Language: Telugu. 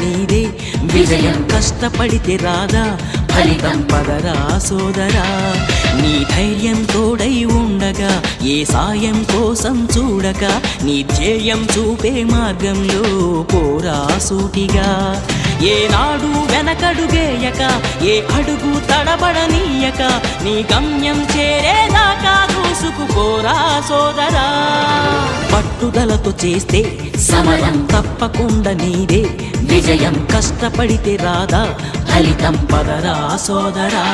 నీదే విజయం కష్టపడితే రాదా ఫలితం పదరా సోదరా నీ ధైర్యం తోడై ఉండగా ఏ సాయం కోసం చూడక నీ ధ్యేయం చూపే మార్గంలో పోరా సూటిగా ఏనాడు వెనకడుగేయక ఏ అడుగు తడబడనీయక నీ గమ్యం చేరేదాకా దూసుకుపోరా సోదరా పట్టుదలతో చేస్తే సమరం తప్పకుండా నీదే విజయం కష్టపడితే రాదా ఫలితం పదరా సోదరా